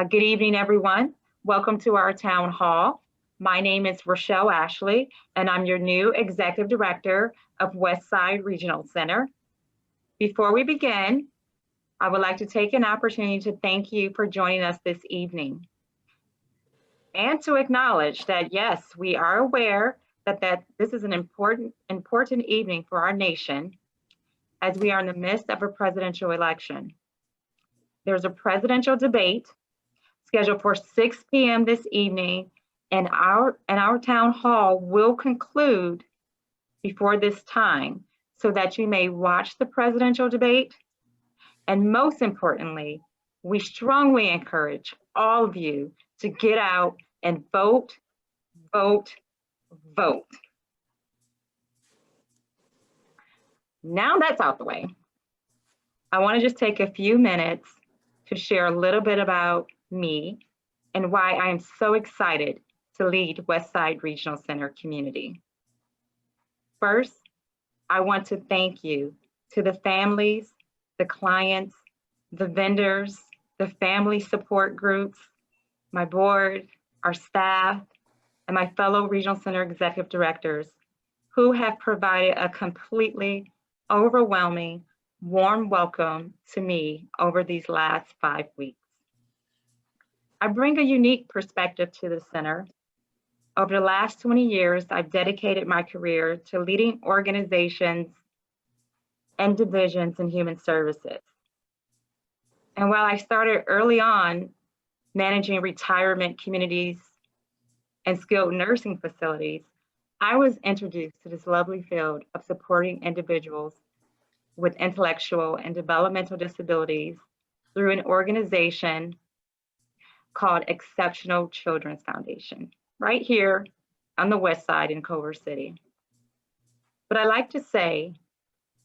Good evening, everyone. Welcome to our town hall. My name is Roschell Ashley, and I'm your new Executive Director of Westside Regional Center. Before we begin, I would like to take an opportunity to thank you for joining us this evening and to acknowledge that, yes, we are aware that this is an important evening for our nation as we are in the midst of a presidential election. There's a presidential debate scheduled for 6 p.m. this evening, and our town hall will conclude before this time so that you may watch the presidential debate. And most importantly, we strongly encourage all of you to get out and vote, vote, vote. Now that's out the way, I want to just take a few minutes to share a little bit about me and why I am so excited to lead Westside Regional Center community. First, I want to thank you to the families, the clients, the vendors, the family support groups, my board, our staff, and my fellow Regional Center Executive Directors who have provided a completely overwhelming, warm welcome to me over these last 5 weeks. I bring a unique perspective to the center. Over the last 20 years, I've dedicated my career to leading organizations and divisions in human services. And while I started early on managing retirement communities and skilled nursing facilities, I was introduced to this lovely field of supporting individuals with intellectual and developmental disabilities through an organization called Exceptional Children's Foundation, right here on the west side in Culver City. But I like to say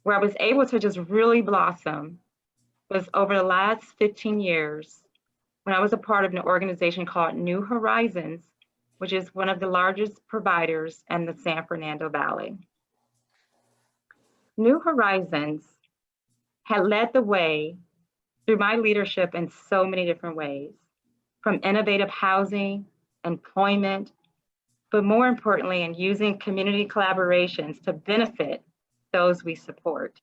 where I was able to just really blossom was over the last 15 years when I was a part of an organization called New Horizons, which is one of the largest providers in the San Fernando Valley. New Horizons had led the way through my leadership in so many different ways, from innovative housing, employment, but more importantly, in using community collaborations to benefit those we support.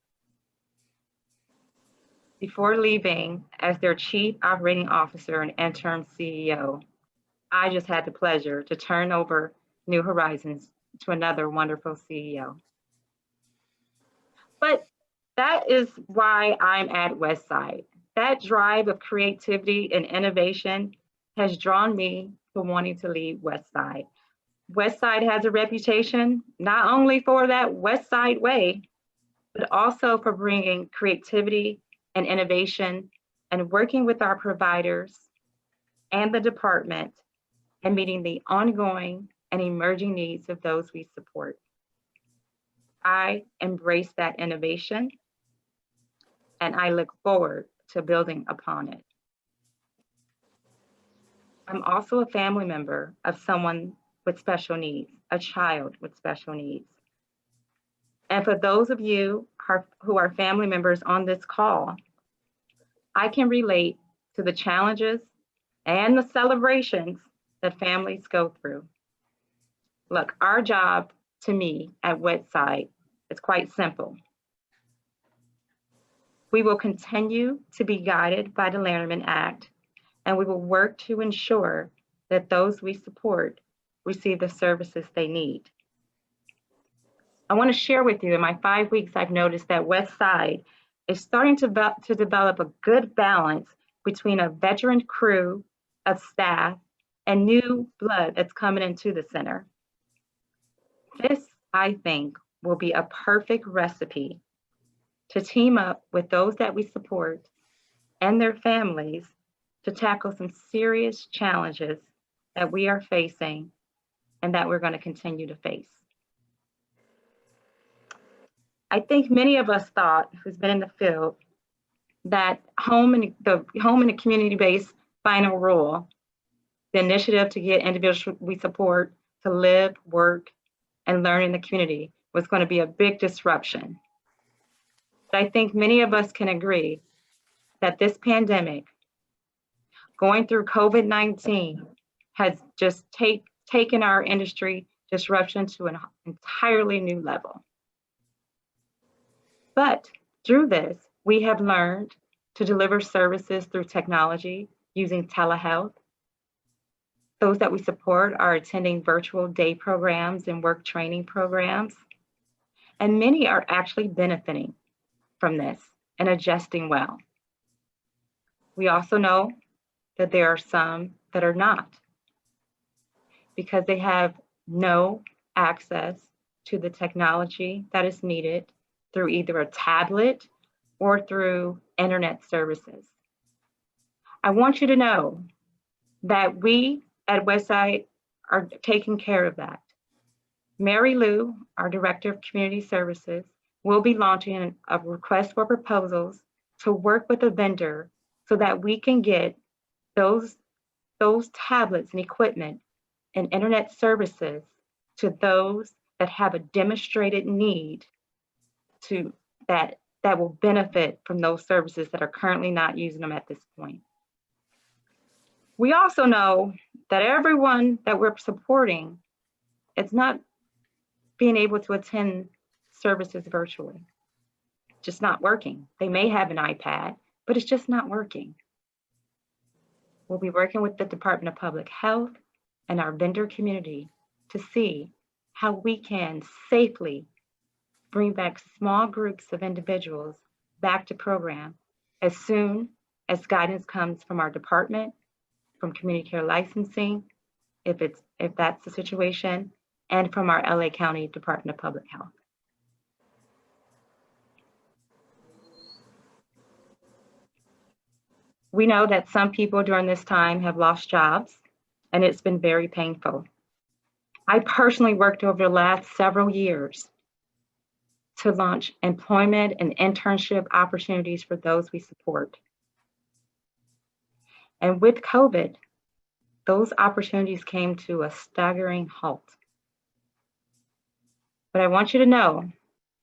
Before leaving as their Chief Operating Officer and interim CEO, I just had the pleasure to turn over New Horizons to another wonderful CEO. But that is why I'm at Westside. That drive of creativity and innovation has drawn me to wanting to lead Westside. Westside has a reputation not only for that Westside way, but also for bringing creativity and innovation and working with our providers and the department and meeting the ongoing and emerging needs of those we support. I embrace that innovation and I look forward to building upon it. I'm also a family member of someone with special needs, a child with special needs. And for those of you who are family members on this call, I can relate to the challenges and the celebrations that families go through. Look, our job to me at Westside is quite simple. We will continue to be guided by the Lanterman Act, and we will work to ensure that those we support receive the services they need. I want to share with you in my 5 weeks, I've noticed that Westside is starting to develop a good balance between a veteran crew of staff and new blood that's coming into the center. This, I think, will be a perfect recipe to team up with those that we support and their families to tackle some serious challenges that we are facing and that we're going to continue to face. I think many of us thought, who's been in the field, that home and the community-based final rule, the initiative to get individuals we support to live, work, and learn in the community was going to be a big disruption. But I think many of us can agree that this pandemic going through COVID-19 has just taken our industry disruption to an entirely new level. But through this, we have learned to deliver services through technology using telehealth. Those that we support are attending virtual day programs and work training programs. And many are actually benefiting from this and adjusting well. We also know that there are some that are not, because they have no access to the technology that is needed through either a tablet or through internet services. I want you to know that we at Westside are taking care of that. Mary Lou, our Director of Community Services, will be launching a request for proposals to work with a vendor so that we can get those tablets and equipment and internet services to those that have a demonstrated need that will benefit from those services that are currently not using them at this point. We also know that everyone that we're supporting, it's not being able to attend services virtually. Just not working. They may have an iPad, but it's just not working. We'll be working with the Department of Public Health and our vendor community to see how we can safely bring back small groups of individuals back to program as soon as guidance comes from our department, from community care licensing, if that's the situation, and from our LA County Department of Public Health. We know that some people during this time have lost jobs, and it's been very painful. I personally worked over the last several years to launch employment and internship opportunities for those we support. And with COVID, those opportunities came to a staggering halt. But I want you to know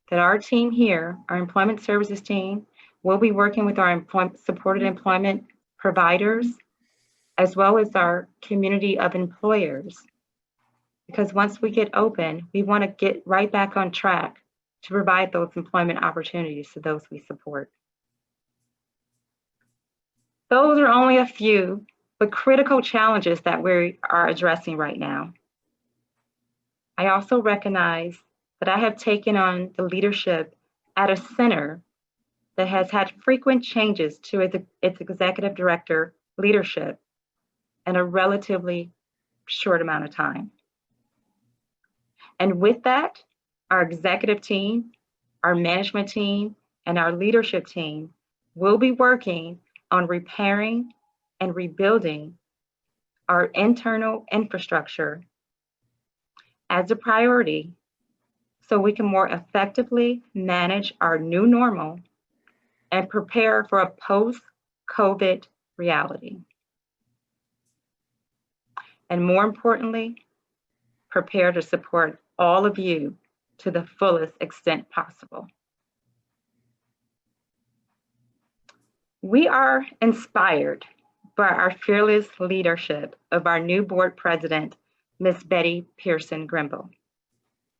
that our team here, our employment services team, will be working with our supported employment providers, as well as our community of employers. Because once we get open, we want to get right back on track to provide those employment opportunities to those we support. Those are only a few, but critical challenges that we are addressing right now. I also recognize that I have taken on the leadership at a center that has had frequent changes to its executive director leadership in a relatively short amount of time. And with that, our executive team, our management team, and our leadership team will be working on repairing and rebuilding our internal infrastructure as a priority so we can more effectively manage our new normal and prepare for a post-COVID reality. And more importantly, prepare to support all of you to the fullest extent possible. We are inspired by our fearless leadership of our new board president, Ms. Betty Pearson Grimble,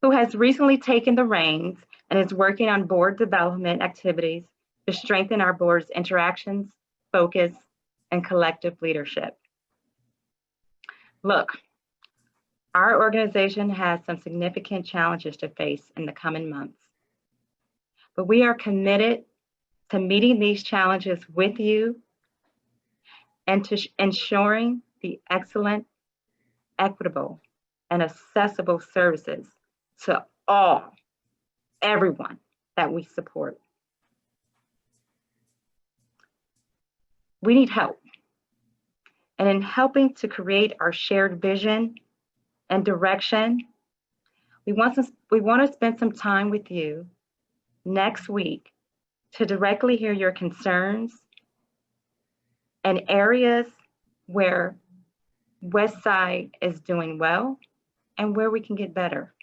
who has recently taken the reins and is working on board development activities to strengthen our board's interactions, focus, and collective leadership. Look, our organization has some significant challenges to face in the coming months, but we are committed to meeting these challenges with you and to ensuring the excellent, equitable, and accessible services to everyone that we support. We need help. And in helping to create our shared vision and direction, we want to spend some time with you next week to directly hear your concerns and areas where Westside is doing well and where we can get better.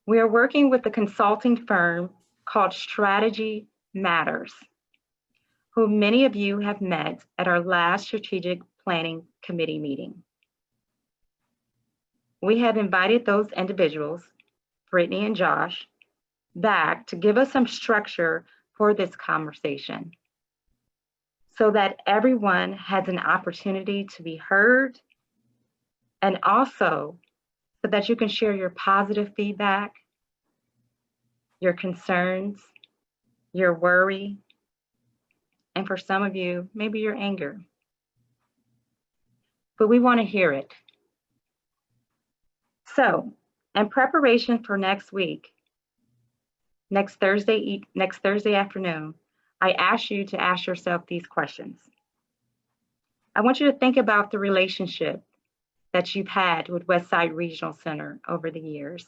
We are working with a consulting firm called Strategy Matters. who many of you have met at our last Strategic Planning Committee meeting. We have invited those individuals, Brittany and Josh, back to give us some structure for this conversation so that everyone has an opportunity to be heard, and also so that you can share your positive feedback, your concerns, your worry, and for some of you, maybe your anger. But we want to hear it. So, in preparation for next week, next Thursday afternoon, I ask you to ask yourself these questions. I want you to think about the relationship that you've had with Westside Regional Center over the years.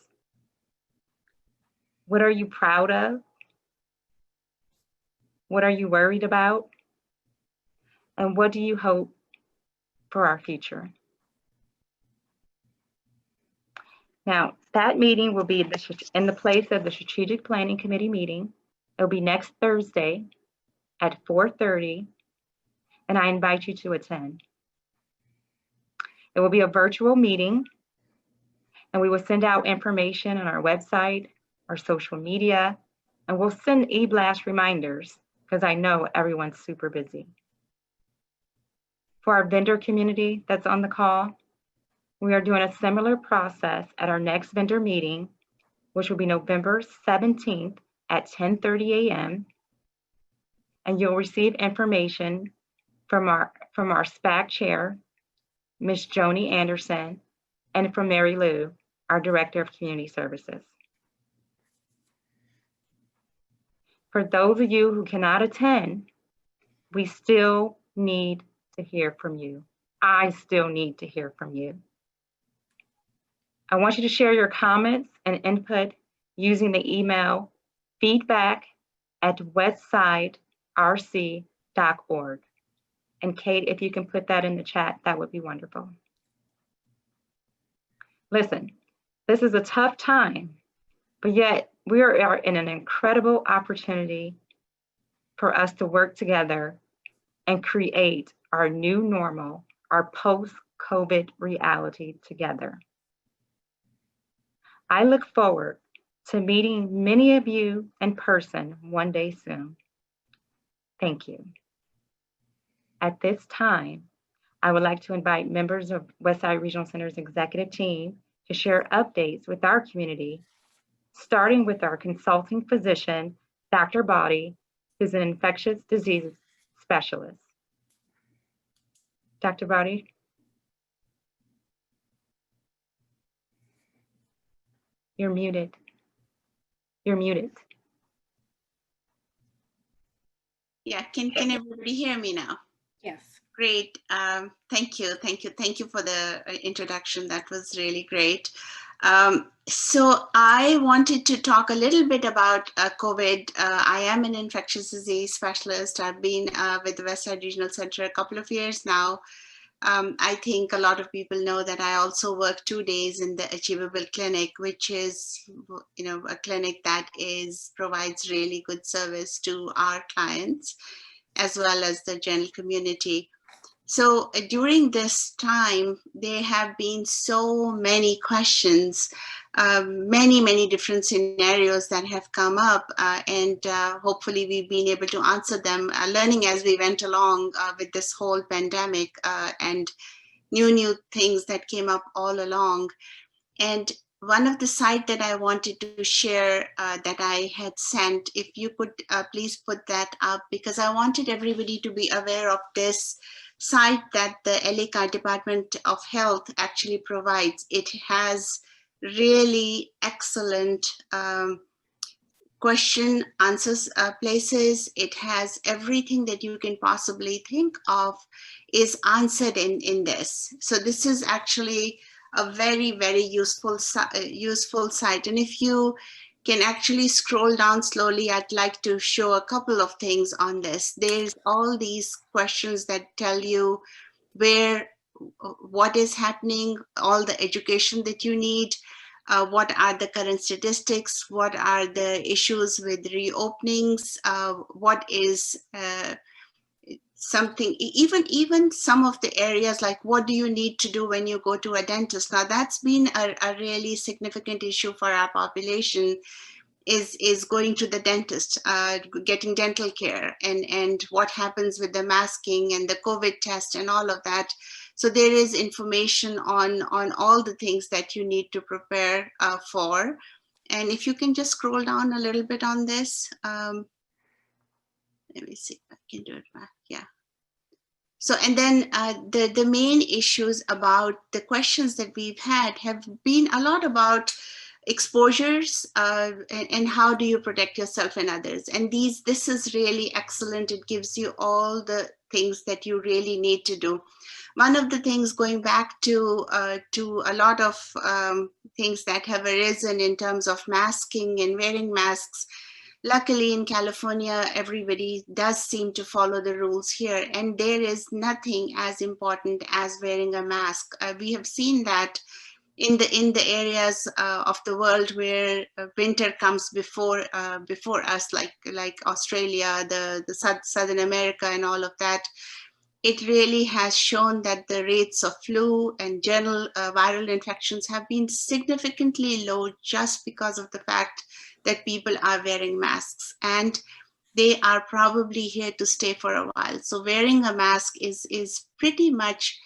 What are you proud of? What are you worried about? And what do you hope for our future? Now, that meeting will be in the place of the Strategic Planning Committee meeting. It'll be next Thursday at 4:30, and I invite you to attend. It will be a virtual meeting, and we will send out information on our website, our social media, and we'll send e-blast reminders because I know everyone's super busy. For our vendor community that's on the call, we are doing a similar process at our next vendor meeting, which will be November 17th at 10:30 a.m. And you'll receive information from our SPAC chair, Ms. Joni Anderson, and from Mary Lou, our Director of Community Services. For those of you who cannot attend, we still need to hear from you. I still need to hear from you. I want you to share your comments and input using the email feedback@westsidrc.org. And Kate, if you can put that in the chat, that would be wonderful. Listen, this is a tough time, but yet we are in an incredible opportunity for us to work together and create our new normal, our post-COVID reality together. I look forward to meeting many of you in person one day soon. Thank you. At this time, I would like to invite members of Westside Regional Center's executive team to share updates with our community, starting with our consulting physician, Dr. Body, who's an infectious disease specialist. Dr. Body? You're muted. You're muted. Yeah, can everybody hear me now? Yes. Great. Thank you for the introduction. That was really great. So I wanted to talk a little bit about COVID. I am an infectious disease specialist. I've been with the Westside Regional Center a couple of years now. I think a lot of people know that I also work 2 days in the Achievable Clinic, which is, a clinic that provides really good service to our clients as well as the general community. So during this time, there have been so many questions, many different scenarios that have come up, and hopefully we've been able to answer them, learning as we went along with this whole pandemic and new things that came up all along. And one of the sites that I wanted to share that I had sent, if you could please put that up, because I wanted everybody to be aware of this site that the LA Department of Health actually provides. It has really excellent question answers places. It has everything that you can possibly think of is answered in this. So this is actually a very useful site. And if you can actually scroll down slowly, I'd like to show a couple of things on this. There's all these questions that tell you what is happening, all the education that you need, what are the current statistics, what are the issues with reopenings, what is something, even some of the areas like what do you need to do when you go to a dentist. Now that's been a really significant issue for our population, is going to the dentist, getting dental care, and what happens with the masking and the COVID test and all of that. So there is information on all the things that you need to prepare for. And if you can just scroll down a little bit on this, let me see if I can do it back. Yeah. So, and then the main issues about the questions that we've had have been a lot about exposures and how do you protect yourself and others. And this is really excellent. It gives you all the things that you really need to do. One of the things, going back to a lot of things that have arisen in terms of masking and wearing masks, luckily in California, everybody does seem to follow the rules here, and there is nothing as important as wearing a mask. We have seen that in the areas of the world where winter comes before us, like Australia, the Southern America, and all of that. It really has shown that the rates of flu and general viral infections have been significantly low just because of the fact that people are wearing masks, and they are probably here to stay for a while. So wearing a mask is pretty much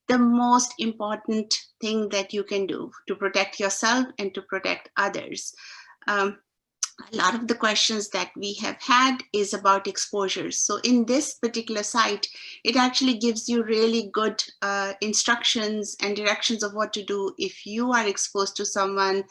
the most important thing that you can do to protect yourself and to protect others. A lot of the questions that we have had is about exposures. So in this particular site, it actually gives you really good instructions and directions of what to do if you are exposed to someone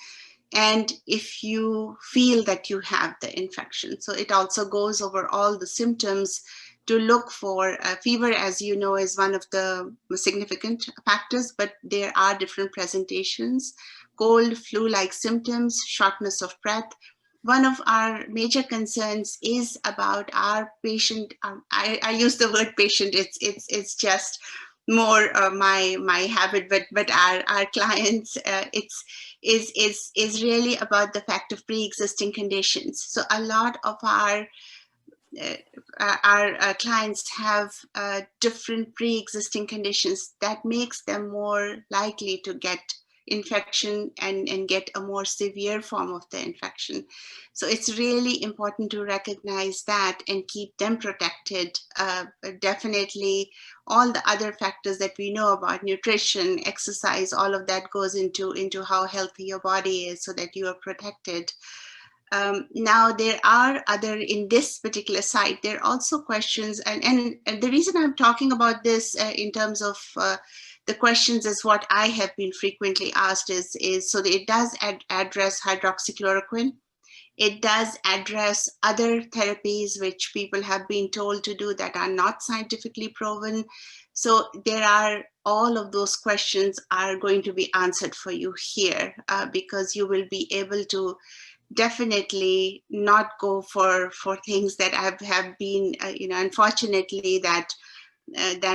and if you feel that you have the infection. So it also goes over all the symptoms to look for. Fever, as you know, is one of the significant factors, but there are different presentations. Cold, flu-like symptoms, shortness of breath. One of our major concerns is about our patient. I use the word patient. It's just more my habit, but our clients. Is really about the fact of pre-existing conditions. So a lot of our clients have different pre-existing conditions that makes them more likely to get infection and get a more severe form of the infection. So it's really important to recognize that and keep them protected. Definitely all the other factors that we know about, nutrition, exercise, all of that goes into how healthy your body is so that you are protected. Now there are in this particular site, there are also questions, and the reason I'm talking about this in terms of the questions is what I have been frequently asked is so it does address hydroxychloroquine. It does address other therapies which people have been told to do that are not scientifically proven. So there are all of those questions are going to be answered for you here because you will be able to definitely not go for things that have been, unfortunately that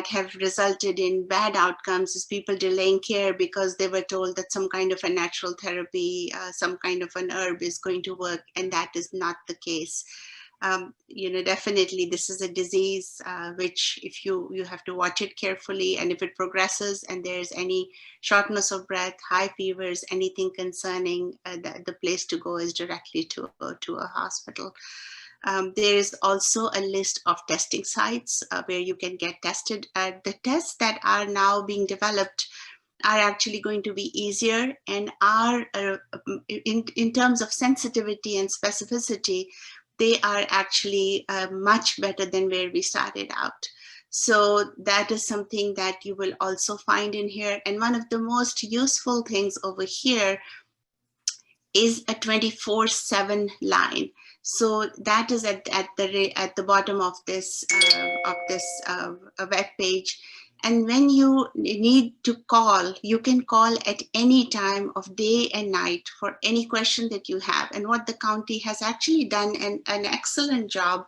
have resulted in bad outcomes, is people delaying care because they were told that some kind of a natural therapy, some kind of an herb is going to work, and that is not the case. Definitely this is a disease which if you have to watch it carefully, and if it progresses and there's any shortness of breath, high fevers, anything concerning, the place to go is directly to a hospital. There is also a list of testing sites where you can get tested. The tests that are now being developed are actually going to be easier and are in terms of sensitivity and specificity, they are actually much better than where we started out. So that is something that you will also find in here. And one of the most useful things over here is a 24/7 line. So that is at the bottom of this web page. And when you need to call, you can call at any time of day and night for any question that you have. And what the county has actually done an excellent job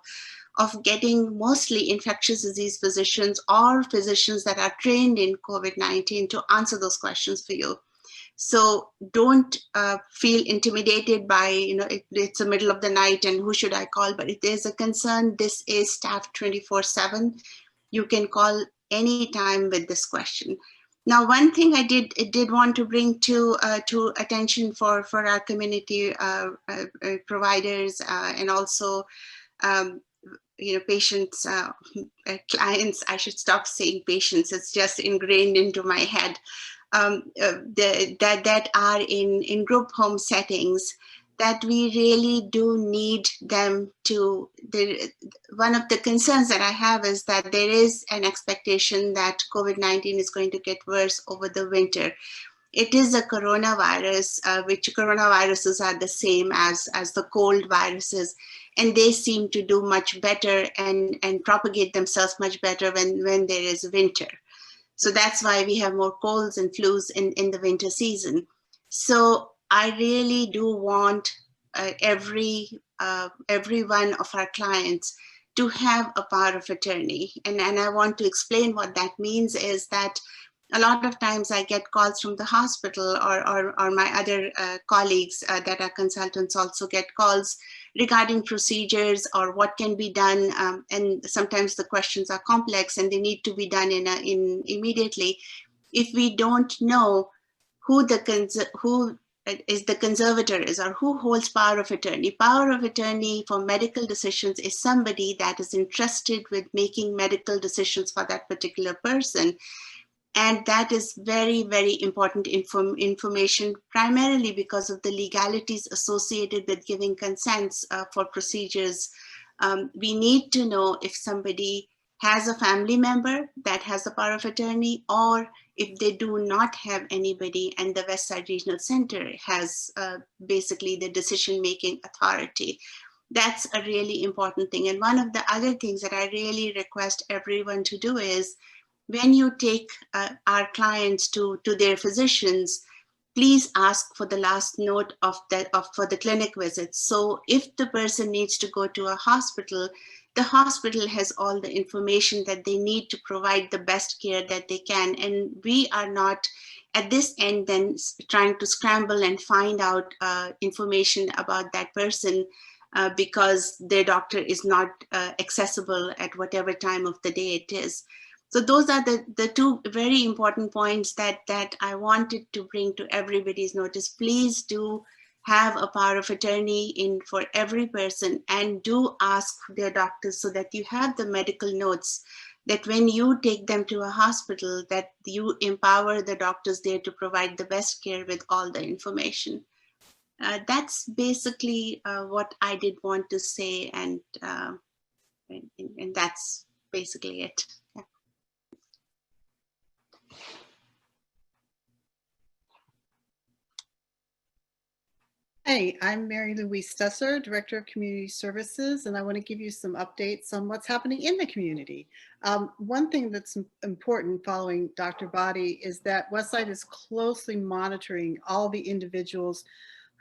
of getting mostly infectious disease physicians or physicians that are trained in COVID-19 to answer those questions for you. So don't feel intimidated by, it's the middle of the night and who should I call? But if there's a concern, this is staffed 24/7. You can call anytime with this question. Now, one thing I did want to bring to attention for our community providers and also patients, clients. I should stop saying patients. It's just ingrained into my head. That are in group home settings, that we really do need them to. One of the concerns that I have is that there is an expectation that COVID-19 is going to get worse over the winter. It is a coronavirus, which coronaviruses are the same as the cold viruses, and they seem to do much better and propagate themselves much better when there is winter. So that's why we have more colds and flus in the winter season. So I really do want every one of our clients to have a power of attorney. And I want to explain what that means is that a lot of times I get calls from the hospital, or my other colleagues that are consultants also get calls regarding procedures or what can be done. And sometimes the questions are complex and they need to be done in immediately. If we don't know who is the conservator is, or who holds power of attorney. Power of attorney for medical decisions is somebody that is entrusted with making medical decisions for that particular person. And that is very, very important information, primarily because of the legalities associated with giving consents for procedures. We need to know if somebody has a family member that has a power of attorney, or if they do not have anybody and the West Side Regional Center has basically the decision-making authority. That's a really important thing. And one of the other things that I really request everyone to do is, when you take our clients to their physicians, please ask for the last note for the clinic visits. So if the person needs to go to a hospital, the hospital has all the information that they need to provide the best care that they can. And we are not at this end then trying to scramble and find out information about that person because their doctor is not accessible at whatever time of the day it is. So those are the two very important points that I wanted to bring to everybody's notice. Please do have a power of attorney for every person, and do ask their doctors so that you have the medical notes, that when you take them to a hospital, that you empower the doctors there to provide the best care with all the information. That's basically what I did want to say, and that's basically it. Yeah. Hey, I'm Mary Louise Stesser, Director of Community Services, and I want to give you some updates on what's happening in the community. One thing that's important following Dr. Body is that Westside is closely monitoring all the individuals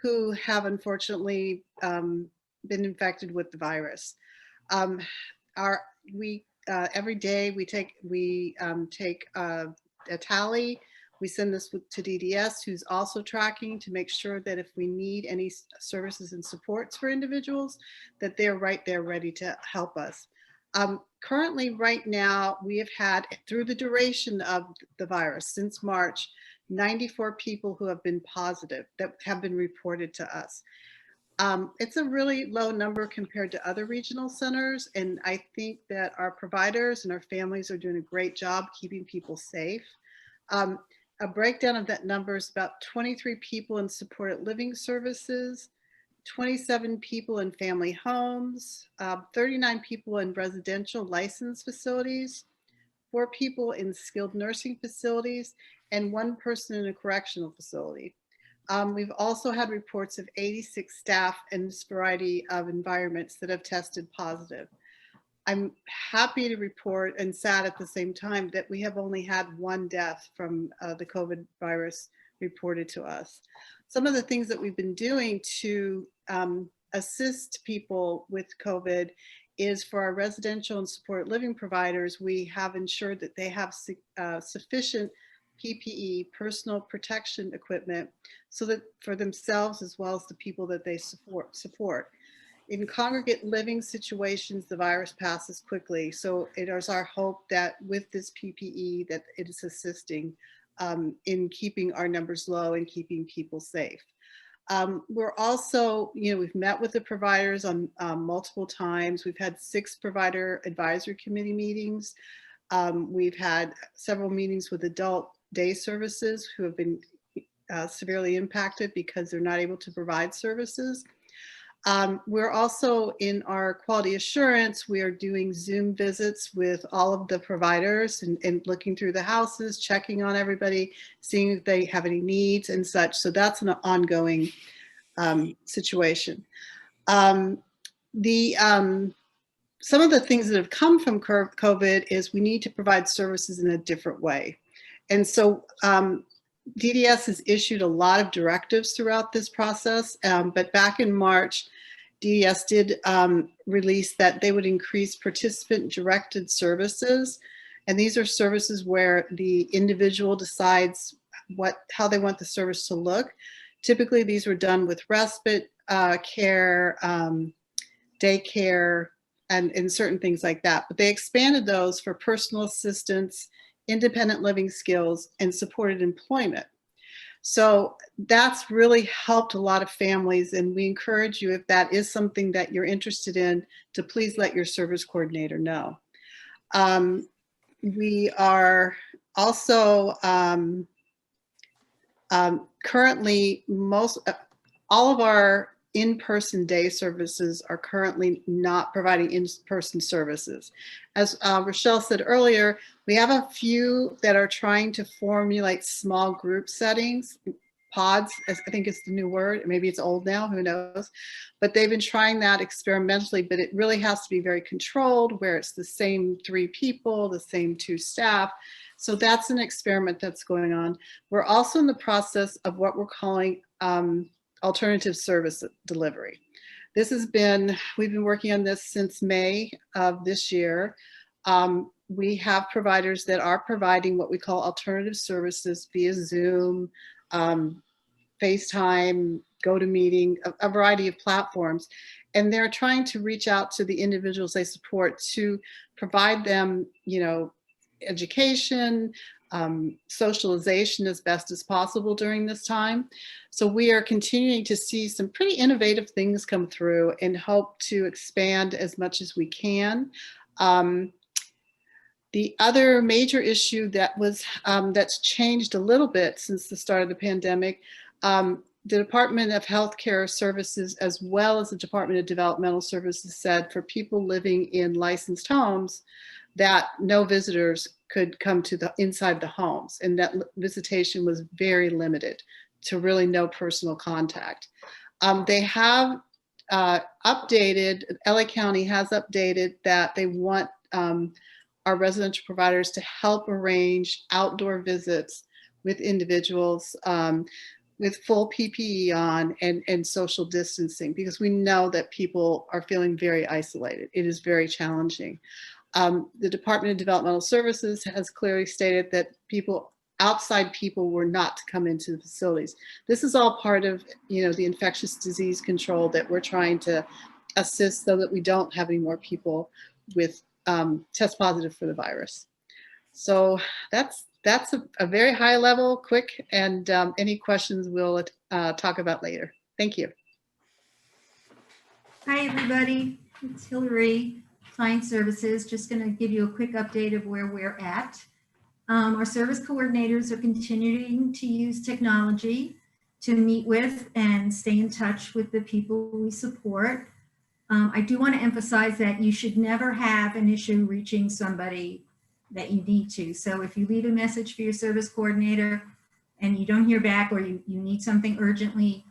who have unfortunately been infected with the virus. Every day we take a tally. We send this to DDS, who's also tracking to make sure that if we need any services and supports for individuals, that they're right there ready to help us. Currently, right now, we have had, through the duration of the virus, since March, 94 people who have been positive that have been reported to us. It's a really low number compared to other regional centers, and I think that our providers and our families are doing a great job keeping people safe. A breakdown of that number is about 23 people in supported living services, 27 people in family homes, 39 people in residential licensed facilities, 4 people in skilled nursing facilities, and 1 person in a correctional facility. We've also had reports of 86 staff in this variety of environments that have tested positive. I'm happy to report, and sad at the same time, that we have only had 1 death from the COVID virus reported to us. Some of the things that we've been doing to assist people with COVID is, for our residential and supported living providers, we have ensured that they have sufficient PPE, personal protection equipment, so that for themselves as well as the people that they support. In congregate living situations, the virus passes quickly. So it is our hope that with this PPE that it is assisting in keeping our numbers low and keeping people safe. We're also, we've met with the providers on multiple times. We've had 6 provider advisory committee meetings. We've had several meetings with adult day services who have been severely impacted because they're not able to provide services. We're also in our quality assurance, we are doing Zoom visits with all of the providers and looking through the houses, checking on everybody, seeing if they have any needs and such. So that's an ongoing situation. Some of the things that have come from COVID is we need to provide services in a different way. And so DDS has issued a lot of directives throughout this process, but back in March, DDS did release that they would increase participant-directed services. And these are services where the individual decides how they want the service to look. Typically, these were done with respite care, daycare, and certain things like that. But they expanded those for personal assistance, independent living skills, and supported employment. So that's really helped a lot of families, and we encourage you, if that is something that you're interested in, to please let your service coordinator know. We are also currently, all of our in-person day services are currently not providing in-person services. As Roschell said earlier, we have a few that are trying to formulate small group settings, pods, I think is the new word. Maybe it's old now, who knows? But they've been trying that experimentally, but it really has to be very controlled, where it's the same 3 people, the same 2 staff. So that's an experiment that's going on. We're also in the process of what we're calling alternative service delivery. We've been working on this since May of this year. We have providers that are providing what we call alternative services via Zoom, FaceTime, GoToMeeting, a variety of platforms. And they're trying to reach out to the individuals they support to provide them, education, socialization as best as possible during this time. So we are continuing to see some pretty innovative things come through and hope to expand as much as we can. The other major issue that's changed a little bit since the start of the pandemic, the Department of Healthcare Services, as well as the Department of Developmental Services, said for people living in licensed homes that no visitors could come to inside the homes, and that visitation was very limited to really no personal contact. They have updated, LA County has updated that they want our residential providers to help arrange outdoor visits with individuals with full PPE on and social distancing, because we know that people are feeling very isolated. It is very challenging. The Department of Developmental Services has clearly stated that outside people were not to come into the facilities. This is all part of, the infectious disease control that we're trying to assist so that we don't have any more people with test positive for the virus. So that's a very high level, quick, and any questions we'll talk about later. Thank you. Hi, everybody. It's Hillary, Client Services. Just going to give you a quick update of where we're at. Our service coordinators are continuing to use technology to meet with and stay in touch with the people we support. I do want to emphasize that you should never have an issue reaching somebody that you need to. So if you leave a message for your service coordinator and you don't hear back, or you need something urgently,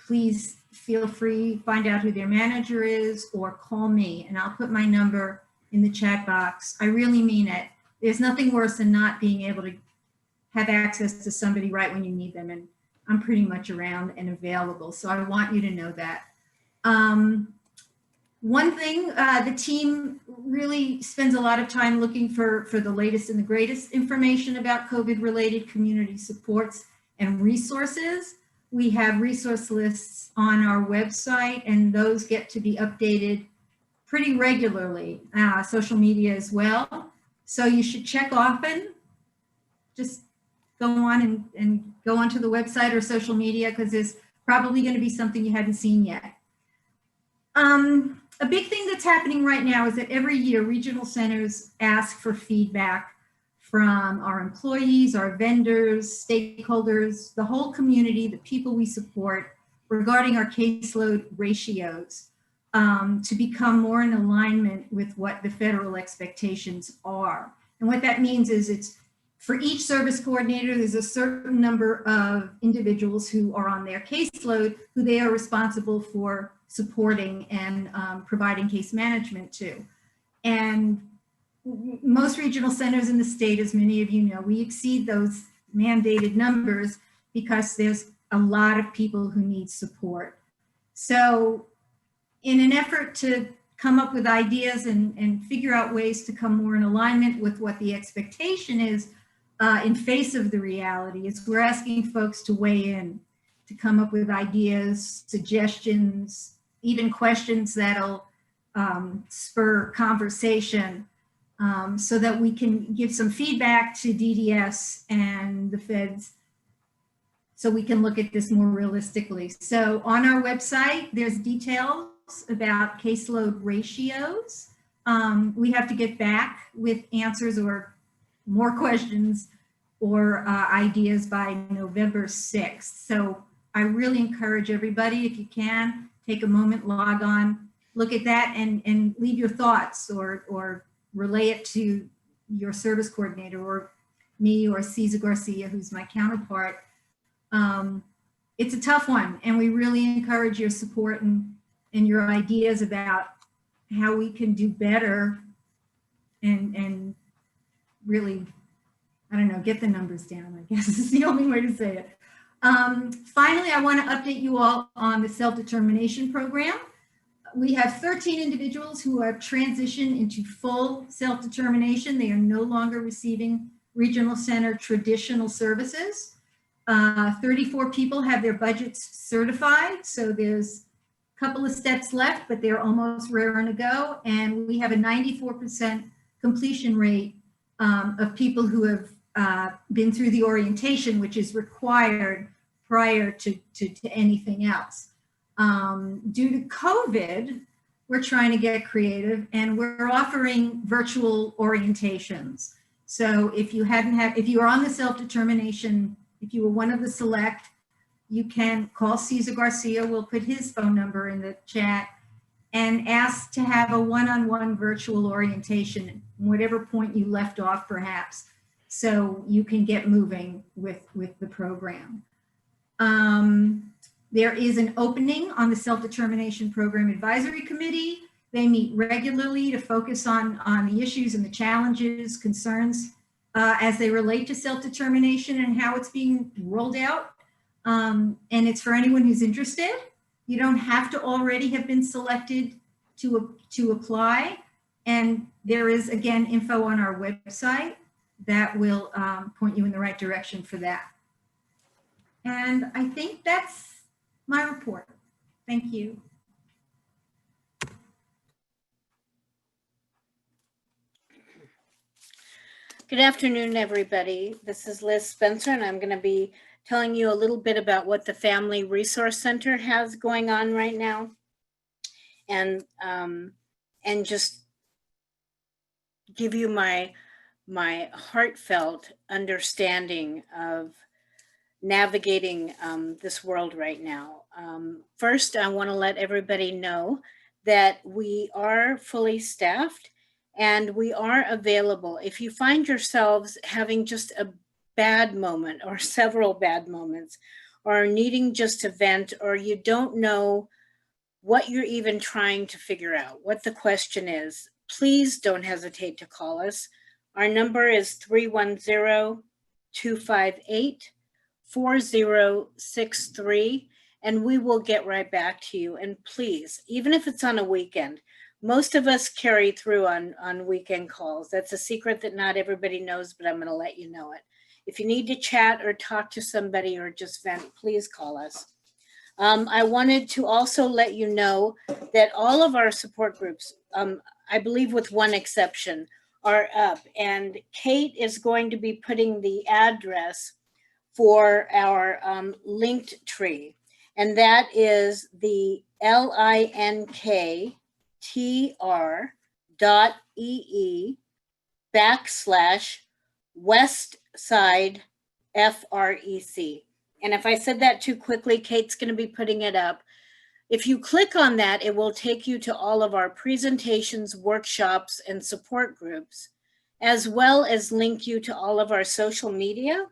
please feel free, find out who their manager is, or call me, and I'll put my number in the chat box. I really mean it. There's nothing worse than not being able to have access to somebody right when you need them, and I'm pretty much around and available, so I want you to know that. One thing, the team really spends a lot of time looking for the latest and the greatest information about COVID-related community supports and resources. We have resource lists on our website, and those get to be updated pretty regularly, social media as well. So you should check often. Just go on and go onto the website or social media, because there's probably going to be something you hadn't seen yet. A big thing that's happening right now is that every year regional centers ask for feedback from our employees, our vendors, stakeholders, the whole community, the people we support, regarding our caseload ratios, to become more in alignment with what the federal expectations are. And what that means is it's for each service coordinator, there's a certain number of individuals who are on their caseload who they are responsible for supporting and providing case management to. And most regional centers in the state, as many of you know, we exceed those mandated numbers because there's a lot of people who need support. So in an effort to come up with ideas and figure out ways to come more in alignment with what the expectation is in face of the reality, is we're asking folks to weigh in, to come up with ideas, suggestions, even questions that'll spur conversation, so that we can give some feedback to DDS and the feds, so we can look at this more realistically. So on our website, there's details about caseload ratios. We have to get back with answers or more questions or ideas by November 6th. So I really encourage everybody, if you can, take a moment, log on, look at that, and leave your thoughts or relay it to your service coordinator or me or Cesar Garcia, who's my counterpart. It's a tough one, and we really encourage your support and your ideas about how we can do better and really, I don't know, get the numbers down, I guess is the only way to say it. Finally, I want to update you all on the self-determination program. We have 13 individuals who have transitioned into full self-determination. They are no longer receiving regional center traditional services. 34 people have their budgets certified, so there's a couple of steps left, but they're almost raring to go. And we have a 94% completion rate of people who have been through the orientation, which is required prior to anything else. Due to COVID, we're trying to get creative, and we're offering virtual orientations. So if you are on the self-determination, if you were one of the select, you can call Cesar Garcia. We'll put his phone number in the chat and ask to have a one-on-one virtual orientation, whatever point you left off perhaps, so you can get moving with the program. There is an opening on the Self-Determination Program Advisory Committee. They meet regularly to focus on the issues and the challenges, concerns as they relate to self-determination and how it's being rolled out. And it's for anyone who's interested. You don't have to already have been selected to apply. And there is, again, info on our website that will point you in the right direction for that. And I think that's my report. Thank you. Good afternoon, everybody. This is Liz Spencer, and I'm going to be telling you a little bit about what the Family Resource Center has going on right now, and just give you my heartfelt understanding of navigating this world right now. First, I want to let everybody know that we are fully staffed and we are available. If you find yourselves having just a bad moment or several bad moments, or needing just to vent, or you don't know what you're even trying to figure out, what the question is, please don't hesitate to call us. Our number is 310-258-4063, and we will get right back to you. And please, even if it's on a weekend, most of us carry through on weekend calls. That's a secret that not everybody knows, but I'm going to let you know it. If you need to chat or talk to somebody or just vent, please call us. I wanted to also let you know that all of our support groups, I believe with one exception, are up. And Kate is going to be putting the address for our linked tree. And that is the linktr.ee/Westside FREC. And if I said that too quickly, Kate's going to be putting it up. If you click on that, it will take you to all of our presentations, workshops, and support groups, as well as link you to all of our social media.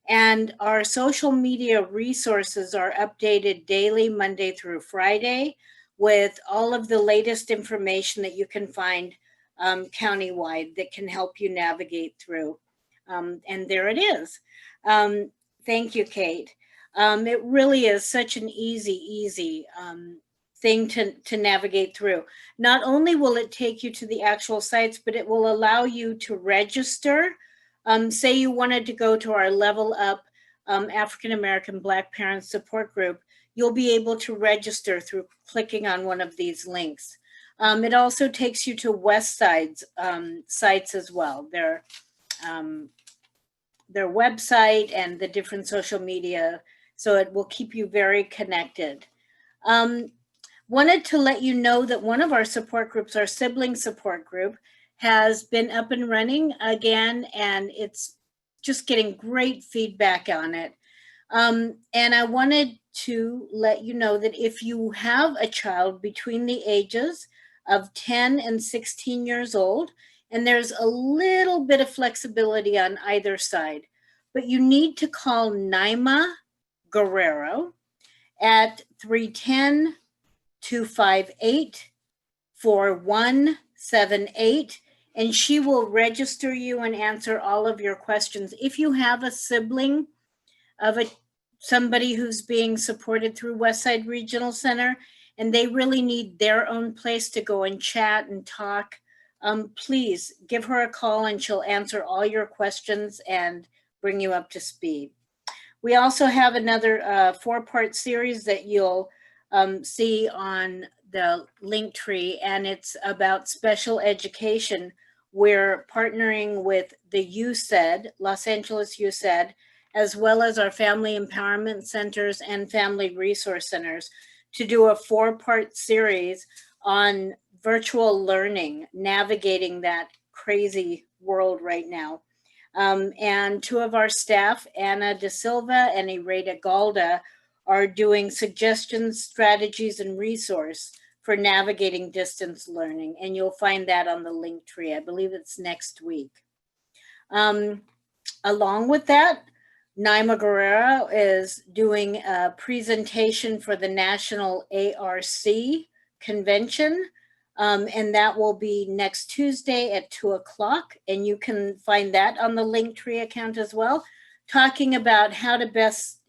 And our social media resources are updated daily, Monday through Friday, with all of the latest information that you can find countywide that can help you navigate through. And there it is. Thank you, Kate. It really is such an easy thing to navigate through. Not only will it take you to the actual sites, but it will allow you to register. Say you wanted to go to our Level Up African American Black Parents Support Group, you'll be able to register through clicking on one of these links. It also takes you to Westside's sites as well. Their website and the different social media, so it will keep you very connected. Wanted to let you know that one of our support groups, our sibling support group, has been up and running again, and it's just getting great feedback on it. And I wanted to let you know that if you have a child between the ages of 10 and 16 years old, and there's a little bit of flexibility on either side, but you need to call Naima Guerrero at 310-258-4178, and she will register you and answer all of your questions. If you have a sibling of somebody who's being supported through Westside Regional Center, and they really need their own place to go and chat and talk, please give her a call and she'll answer all your questions and bring you up to speed. We also have another 4-part series that you'll see on the link tree, and it's about special education. We're partnering with the USED, Los Angeles USED, as well as our family empowerment centers and family resource centers to do a 4-part series on virtual learning, navigating that crazy world right now. And 2 of our staff, Anna De Silva and Ireda Galda, are doing suggestions, strategies, and resource for navigating distance learning. And you'll find that on the link tree. I believe it's next week. Along with that, Naima Guerrero is doing a presentation for the National ARC Convention. And that will be next Tuesday at 2:00. And you can find that on the Linktree account as well, talking about how to best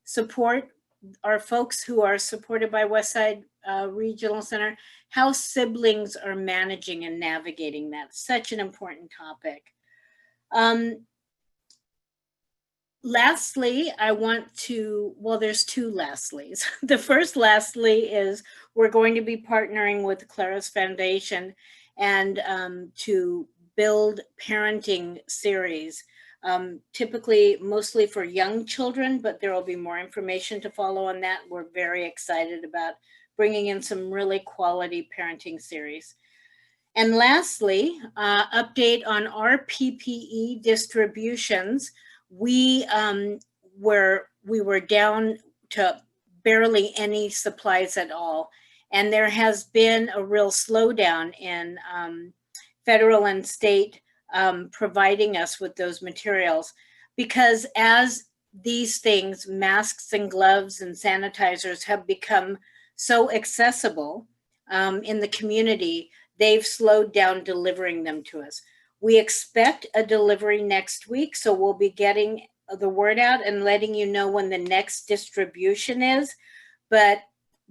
support our folks who are supported by Westside Regional Center, how siblings are managing and navigating that. Such an important topic. Lastly, I want to, well, there's 2 lastlies. The first lastly is we're going to be partnering with Clara's Foundation and to build parenting series, typically mostly for young children, but there will be more information to follow on that. We're very excited about bringing in some really quality parenting series. And lastly, update on our PPE distributions. We were down to barely any supplies at all. And there has been a real slowdown in federal and state providing us with those materials, because as these things, masks and gloves and sanitizers, have become so accessible in the community, they've slowed down delivering them to us. We expect a delivery next week, so we'll be getting the word out and letting you know when the next distribution is. But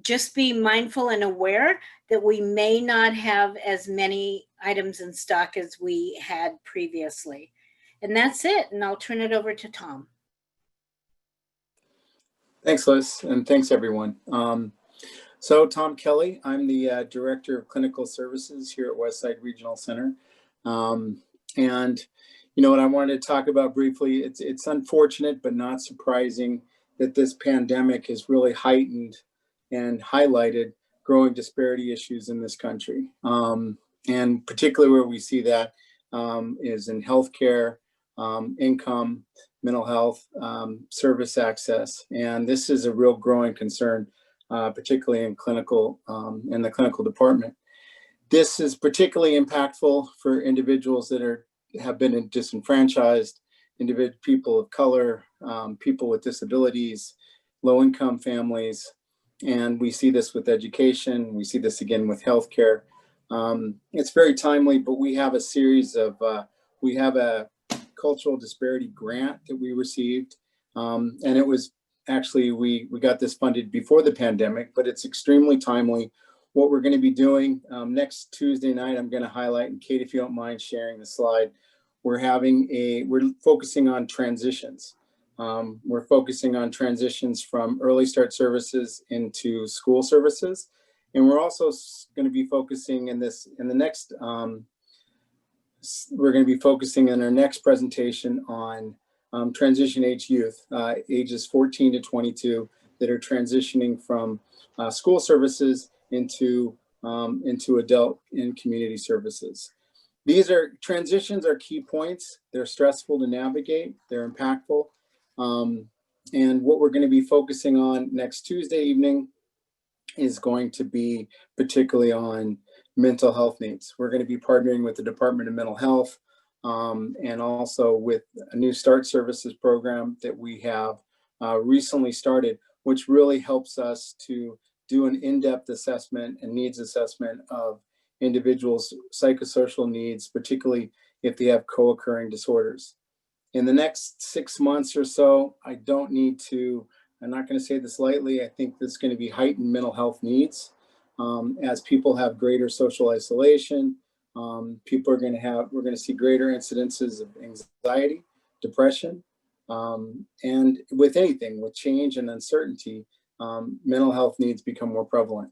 just be mindful and aware that we may not have as many items in stock as we had previously. And that's it. And I'll turn it over to Tom. Thanks, Liz, and thanks, everyone. So Tom Kelly, I'm the Director of Clinical Services here at Westside Regional Center. And you know what I wanted to talk about briefly, it's unfortunate but not surprising that this pandemic has really heightened and highlighted growing disparity issues in this country. And particularly where we see that is in healthcare, income, mental health, service access. And this is a real growing concern, particularly in in the clinical department. This is particularly impactful for individuals that have been disenfranchised, people of color, people with disabilities, low-income families, and we see this with education. We see this again with healthcare. It's very timely, but we have a series of, we have a cultural disparity grant that we received, and it was actually, we got this funded before the pandemic, but it's extremely timely. What we're going to be doing next Tuesday night, I'm going to highlight, and Kate, if you don't mind sharing the slide, we're focusing on transitions. We're focusing on transitions from early start services into school services. And we're also going to be focusing we're going to be focusing in our next presentation on transition age youth, ages 14 to 22, that are transitioning from school services into adult and community services. Transitions are key points. They're stressful to navigate. They're impactful. And what we're going to be focusing on next Tuesday evening is going to be particularly on mental health needs. We're going to be partnering with the Department of Mental Health and also with a new START services program that we have recently started, which really helps us to do an in-depth assessment and needs assessment of individuals' psychosocial needs, particularly if they have co-occurring disorders. In the next 6 months or so, I'm not going to say this lightly, I think there's going to be heightened mental health needs as people have greater social isolation. We're going to see greater incidences of anxiety, depression, and with anything, with change and uncertainty, mental health needs become more prevalent.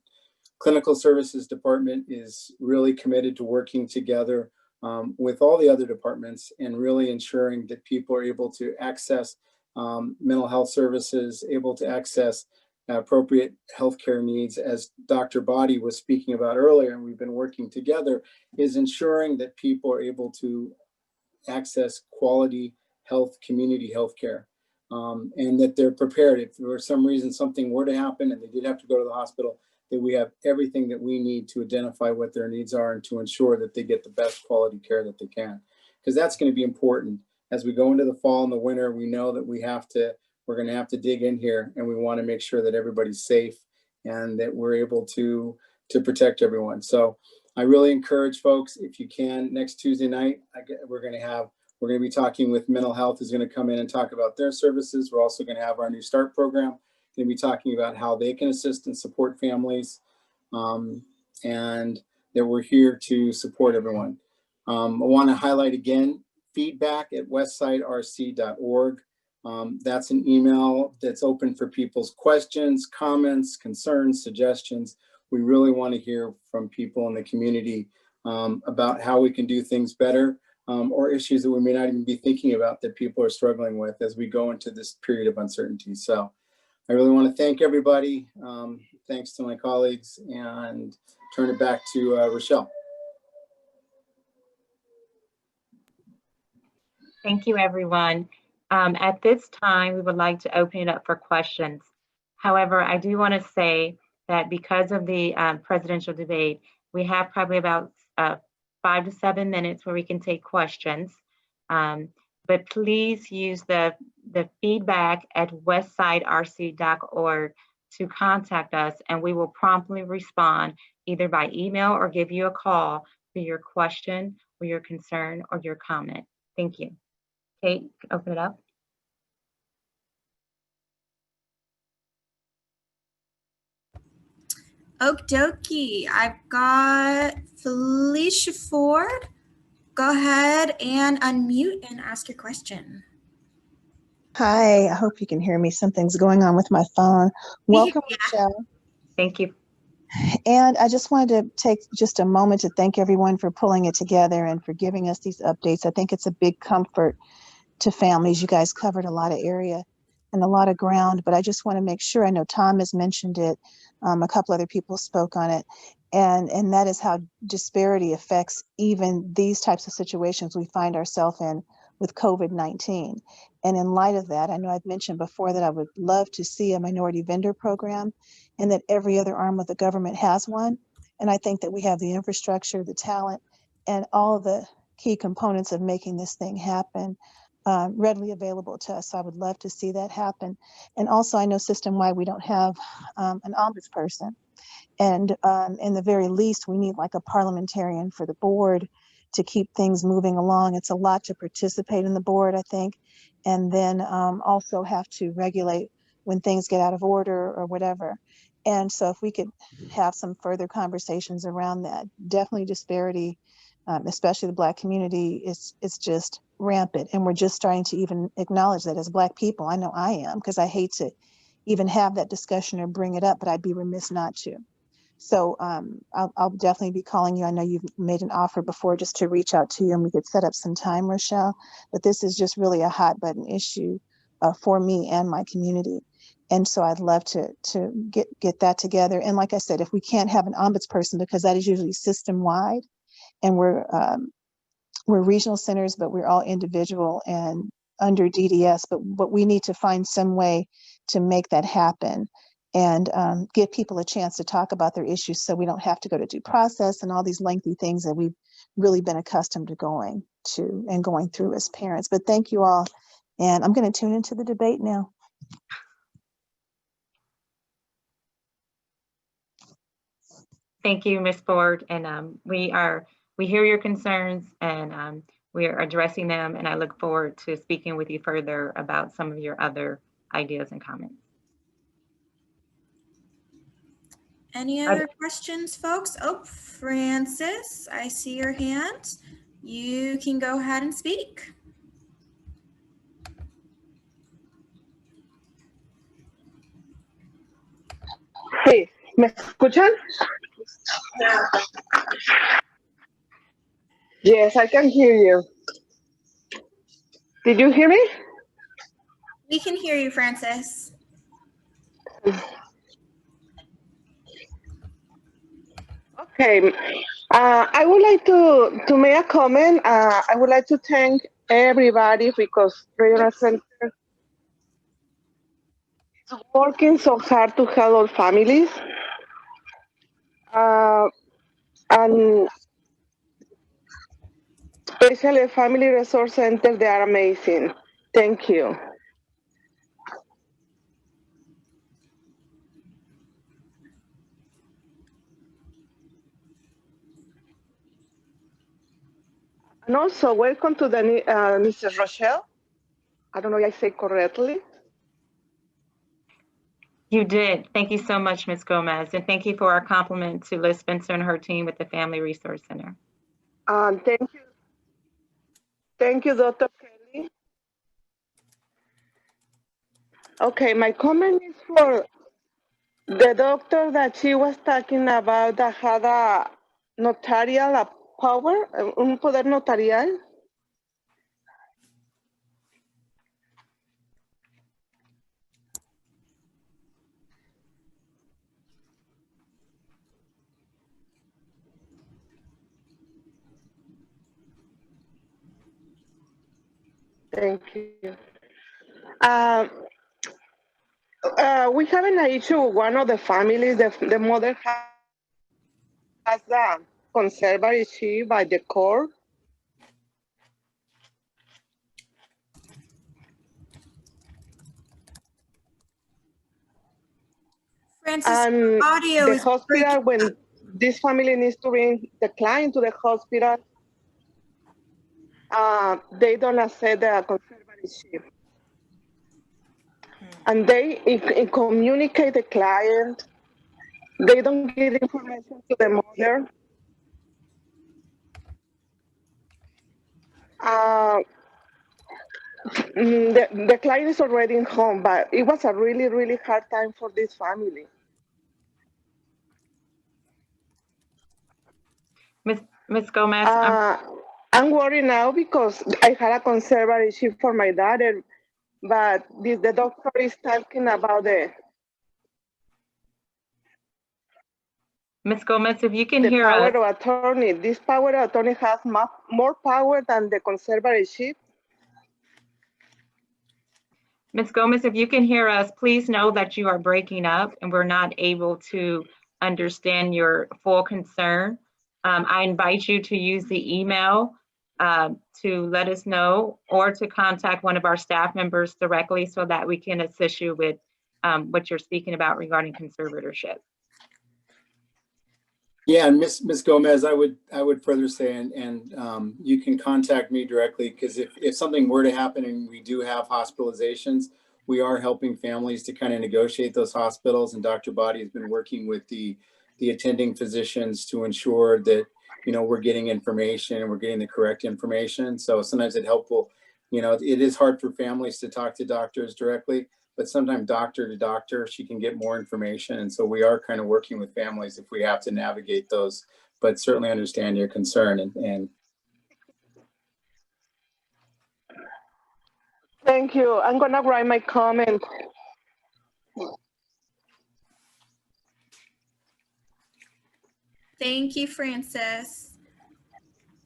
Clinical Services Department is really committed to working together with all the other departments and really ensuring that people are able to access mental health services, able to access appropriate healthcare needs, as Dr. Body was speaking about earlier, and we've been working together, is ensuring that people are able to access quality health, community healthcare, and that they're prepared if for some reason something were to happen and they did have to go to the hospital, that we have everything that we need to identify what their needs are and to ensure that they get the best quality care that they can. Because that's going to be important. As we go into the fall and the winter, we know that we're going to have to dig in here, and we want to make sure that everybody's safe and that we're able to protect everyone. So I really encourage folks, if you can, next Tuesday night, we're going to be talking with mental health is going to come in and talk about their services. We're also going to have our new START program, going to be talking about how they can assist and support families, and that we're here to support everyone. I want to highlight again, feedback@westsiderc.org. That's an email that's open for people's questions, comments, concerns, suggestions. We really want to hear from people in the community about how we can do things better, or issues that we may not even be thinking about that people are struggling with as we go into this period of uncertainty. So I really want to thank everybody. Thanks to my colleagues, and turn it back to Roschell. Thank you, everyone. At this time, we would like to open it up for questions. However, I do want to say that because of the presidential debate, we have probably about 5 to 7 minutes where we can take questions. But please use the feedback@westsiderc.org to contact us, and we will promptly respond either by email or give you a call for your question or your concern or your comment. Thank you. Kate, open it up. Okie dokie. I've got Felicia Ford. go ahead and unmute and ask your question. Hi, I hope you can hear me. Something's going on with my phone. Welcome, Roschell. Thank you. And I just wanted to take just a moment to thank everyone for pulling it together and for giving us these updates. I think it's a big comfort to families. You guys covered a lot of area and a lot of ground, but I just want to make sure, I know Tom has mentioned it, a couple other people spoke on it, and that is how disparity affects even these types of situations we find ourselves in with COVID-19. And in light of that, I know I've mentioned before that I would love to see a minority vendor program and that every other arm of the government has one. And I think that we have the infrastructure, the talent, and all of the key components of making this thing happen readily available to us. So I would love to see that happen. And also, I know system-wide we don't have an ombudsperson. And in the very least, we need like a parliamentarian for the board to keep things moving along. It's a lot to participate in the board, I think, and then also have to regulate when things get out of order or whatever. And so if we could have some further conversations around that, definitely disparity, especially the Black community, is just rampant. And we're just starting to even acknowledge that as Black people. I know I am, because I hate to even have that discussion or bring it up, but I'd be remiss not to. So I'll definitely be calling you. I know you've made an offer before just to reach out to you and we could set up some time, Roschell, but this is just really a hot button issue for me and my community. And so I'd love to get that together. And like I said, if we can't have an ombudsperson, because that is usually system wide, and we're regional centers, but we're all individual and under DDS, but we need to find some way to make that happen and give people a chance to talk about their issues so we don't have to go to due process and all these lengthy things that we've really been accustomed to going through as parents. But thank you all. And I'm going to tune into the debate now. Thank you, Ms. Ford. And we hear your concerns and we are addressing them. And I look forward to speaking with you further about some of your other ideas and comments. Any other questions, folks? Oh, Francis, I see your hand. You can go ahead and speak. Sí, ¿me escuchan? Yes, I can hear you. Did you hear me? We can hear you, Francis. Okay. I would like to make a comment. I would like to thank everybody because Regional Center is working so hard to help all families. And especially Family Resource Center, they are amazing. Thank you. And also, welcome to the Mrs. Roschell. I don't know if I say correctly. You did. Thank you so much, Ms. Gomez. And thank you for our compliment to Liz Spencer and her team with the Family Resource Center. Thank you. Thank you, Dr. Kelly. Okay, my comment is for the doctor that she was talking about that had a notarial power, un poder notarial. Thank you. We have an issue with one of the families. The mother has the conservatorship by the court. Francis, And audio the is hospital, when this family needs to bring the client to the hospital, they don't accept the conservatorship. And they communicate the client. They don't give information to the mother. the client is already in home, but it was a really, really hard time for this family. Ms. Gomez, I'm worried now because I had a conservatorship for my daughter, but the doctor is talking about Ms. Gomez, if you can the hear power us, of attorney. This power of attorney has more power than the conservatorship. Ms. Gomez, if you can hear us, please know that you are breaking up and we're not able to understand your full concern. I invite you to use the email to let us know or to contact one of our staff members directly so that we can assist you with what you're speaking about regarding conservatorship. Yeah, and Ms. Gomez, I would further say, and you can contact me directly, because if something were to happen and we do have hospitalizations, we are helping families to kind of negotiate those hospitals, and Dr. Body has been working with the attending physicians to ensure that, you know, we're getting information and we're getting the correct information. So sometimes it's helpful, you know, it is hard for families to talk to doctors directly, but sometimes doctor to doctor, she can get more information. And so we are kind of working with families if we have to navigate those, but certainly understand your concern. And Thank you. I'm gonna write my comment. Thank you, Francis.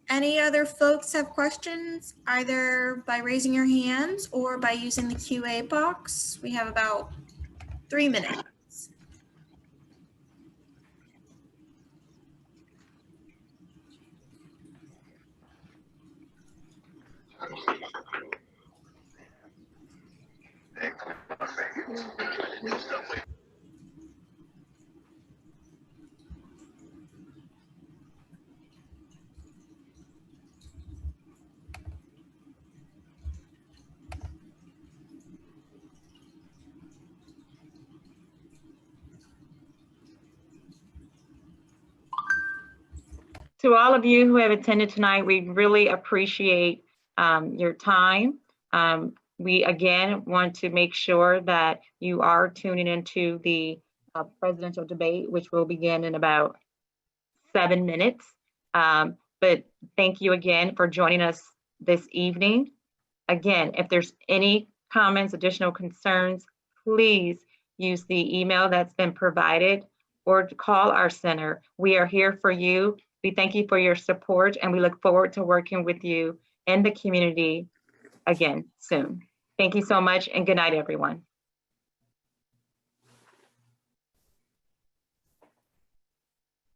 Any other folks have questions, either by raising your hands or by using the QA box? We have about 3 minutes. To all of you who have attended tonight, we really appreciate your time. We again want to make sure that you are tuning into the presidential debate, which will begin in about 7 minutes. But thank you again for joining us this evening. Again, if there's any comments, additional concerns, please use the email that's been provided or call our center. We are here for you. We thank you for your support and we look forward to working with you and the community again soon. Thank you so much and good night, everyone.